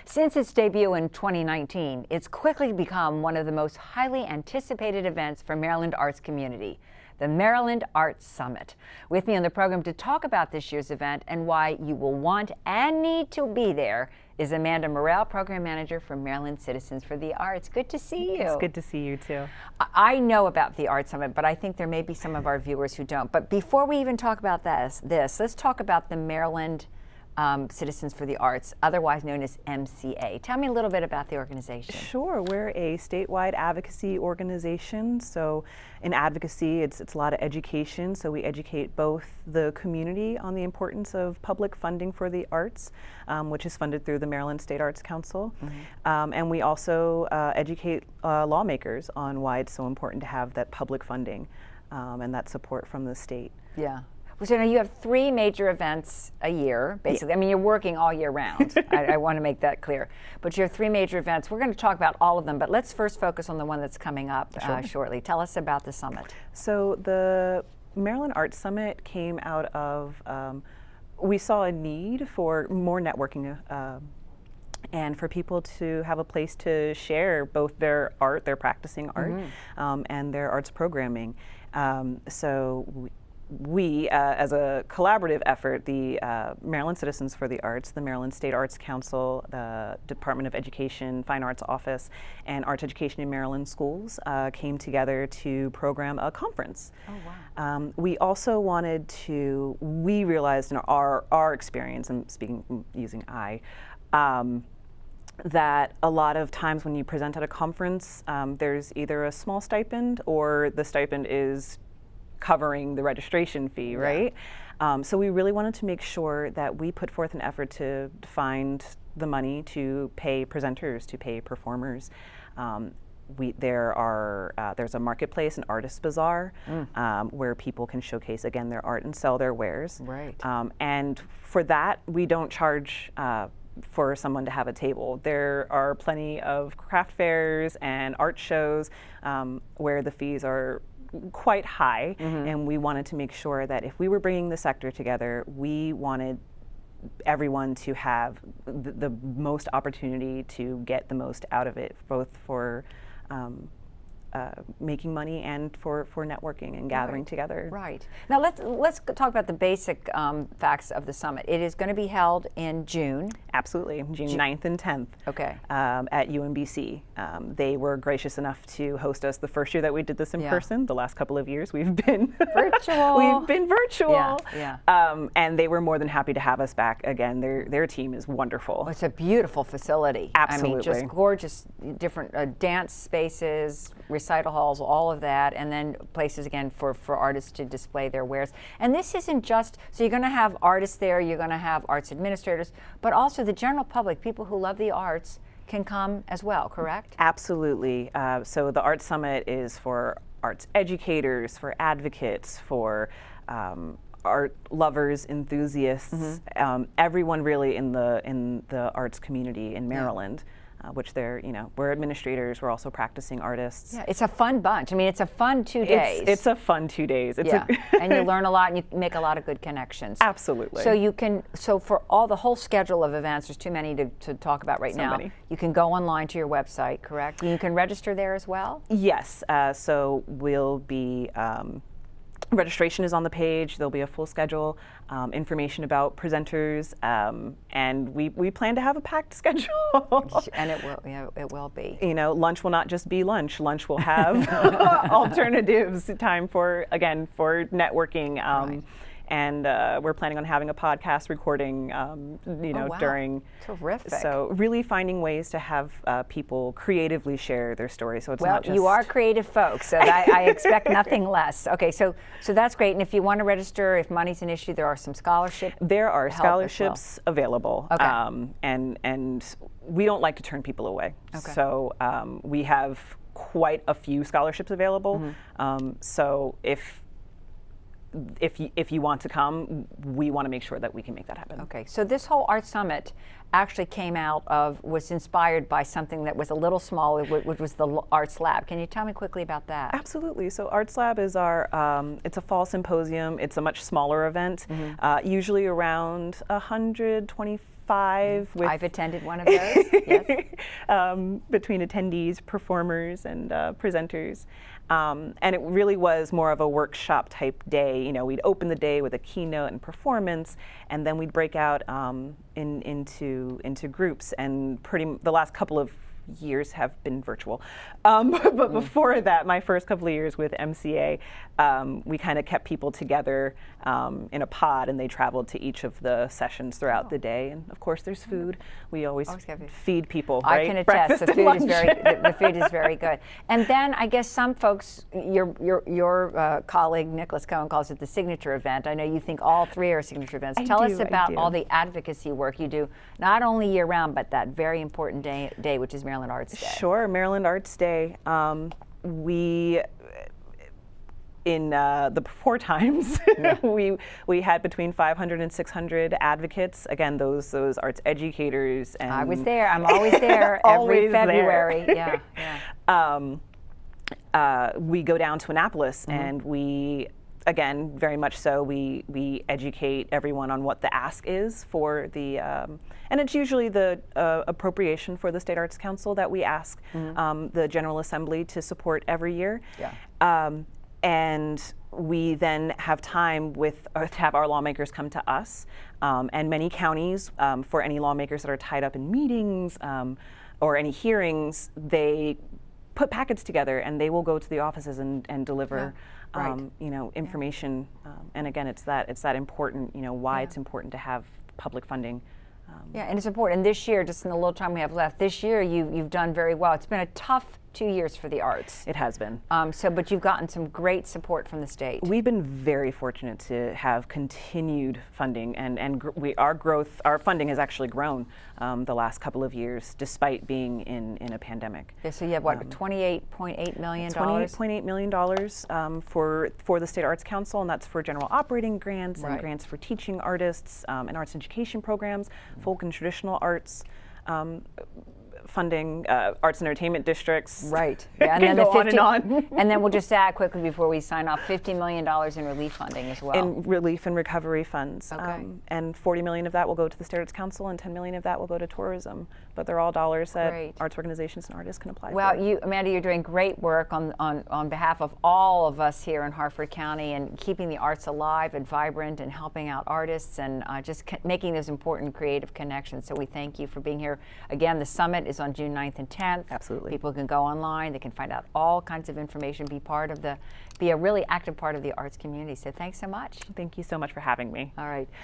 Since its debut in 2019, it's quickly become one of the most highly anticipated events for Maryland arts community, the Maryland Arts Summit. With me on the program to talk about this year's event and why you will want and need to be there is Amanda Morell, Program Manager for Maryland Citizens for the Arts. Good to see you. It's good to see you too. I know about the Arts Summit, but I think there may be some of our viewers who don't. But before we even talk about this, let's talk about the Maryland Citizens for the Arts, otherwise known as MCA. Tell me a little bit about the organization. Sure, we're a statewide advocacy organization. So in advocacy, it's a lot of education. So we educate both the community on the importance of public funding for the arts, which is funded through the Maryland State Arts Council. And we also educate lawmakers on why it's so important to have that public funding and that support from the state. Yeah. So now you have 3 major events a year, basically. I mean, you're working all year round. I want to make that clear. But you have 3 major events. We're going to talk about all of them, but let's first focus on the one that's coming up shortly. Tell us about the summit. So the Maryland Arts Summit came out of, we saw a need for more networking and for people to have a place to share both their art, their practicing art, and their arts programming. So we, as a collaborative effort, the Maryland Citizens for the Arts, the Maryland State Arts Council, the Department of Education, Fine Arts Office, and Arts Education in Maryland Schools came together to program a conference. Oh, wow. We also wanted to, we realized in our experience, I'm speaking using that a lot of times when you present at a conference, there's either a small stipend or the stipend is covering the registration fee, right? So we really wanted to make sure that we put forth an effort to find the money to pay presenters, to pay performers. There's a marketplace, an artist bazaar, where people can showcase, again, their art and sell their wares. Right. And for that, we don't charge for someone to have a table. There are plenty of craft fairs and art shows where the fees are quite high, and we wanted to make sure that if we were bringing the sector together, we wanted everyone to have the most opportunity to get the most out of it, both for making money and for networking and gathering together. Right. Now let's talk about the basic facts of the summit. It is going to be held in June. Absolutely, June 9th and 10th. Okay. At UMBC. They were gracious enough to host us the first year that we did this in person. The last couple of years we've been virtual. We've been virtual. Yeah. And they were more than happy to have us back again. Their team is wonderful. Well, it's a beautiful facility. Absolutely. I mean, just gorgeous, different dance spaces, recital halls, all of that, and then places again for artists to display their wares. And this isn't just, so you're going to have artists there, you're going to have arts administrators, but also the general public, people who love the arts, can come as well, correct? Absolutely. So the Arts Summit is for arts educators, for advocates, for art lovers, enthusiasts, everyone really in the arts community in Maryland. Which we're administrators, we're also practicing artists. Yeah, it's a fun bunch. I mean, it's a fun 2 days. It's a fun 2 days. And you learn a lot and you make a lot of good connections. Absolutely. So for the whole schedule of events, there's too many to talk about right now. You can go online to your website, correct? You can register there as well? Yes, so we'll be, registration is on the page. There'll be a full schedule, information about presenters, and we plan to have a packed schedule. And it will be. Lunch will not just be lunch. Lunch will have alternatives, time for networking. Right. And we're planning on having a podcast recording, during. Terrific. So really finding ways to have people creatively share their story. So it's not just. You are creative folks, so I expect nothing less. Okay, so that's great. And if you want to register, if money's an issue, there are some scholarships. There are scholarships available. Okay. And we don't like to turn people away. Okay. So we have quite a few scholarships available. So if you want to come, we want to make sure that we can make that happen. Okay, so this whole Art Summit actually was inspired by something that was a little small, which was the Arts Lab. Can you tell me quickly about that? Absolutely. So Arts Lab is it's a fall symposium. It's a much smaller event, usually around 125 5 with I've attended one of those. Yes. between attendees, performers, and presenters. And it really was more of a workshop type day. You know, we'd open the day with a keynote and performance, and then we'd break out into groups. And the last couple of years have been virtual. But before that, my first couple of years with MCA, we kind of kept people together in a pod, and they traveled to each of the sessions throughout the day. And of course, there's food. We always feed people. I right? can attest. Breakfast The and food lunch. is the food is very good. And then I guess some folks, your colleague Nicholas Cohen calls it the signature event. I know you think all three are signature events. Tell us about all the advocacy work you do, not only year round, but that very important day, which is Maryland Arts Day. Sure, Maryland Arts Day. We in the before times, we had between 500 and 600 advocates. Again, those arts educators. And I was there. I'm always there every February. There. Yeah. We go down to Annapolis, and we, again, very much so, we educate everyone on what the ask is for the, and it's usually the appropriation for the State Arts Council that we ask the General Assembly to support every year. Yeah. And we then have time to have our lawmakers come to us, and many counties, for any lawmakers that are tied up in meetings or any hearings, they put packets together, and they will go to the offices and deliver, you know, information. And again, it's that important, you know, why it's important to have public funding. Yeah, and it's important. And this year, just in the little time we have left, this year you've done very well. It's been a tough 2 years for the arts. It has been. But you've gotten some great support from the state. We've been very fortunate to have continued funding, and our funding has actually grown the last couple of years, despite being in a pandemic. Yeah, so you have what, $28.8 million? $28.8 million for the State Arts Council, and that's for general operating grants and grants for teaching artists and arts education programs, folk and traditional arts. Funding arts and entertainment districts. Right. Yeah, and then then go on and on. And then we'll just add quickly before we sign off, $50 million in relief funding as well. In relief and recovery funds. Okay. And $40 million of that will go to the State Arts Council, and $10 million of that will go to tourism. But they're all dollars that arts organizations and artists can apply for. Well, Amanda, you're doing great work on behalf of all of us here in Harford County, and keeping the arts alive and vibrant, and helping out artists, and just making those important creative connections. So we thank you for being here. Again, the summit is on June 9th and 10th. Absolutely. People can go online. They can find out all kinds of information, be a really active part of the arts community. So thanks so much. Thank you so much for having me. All right.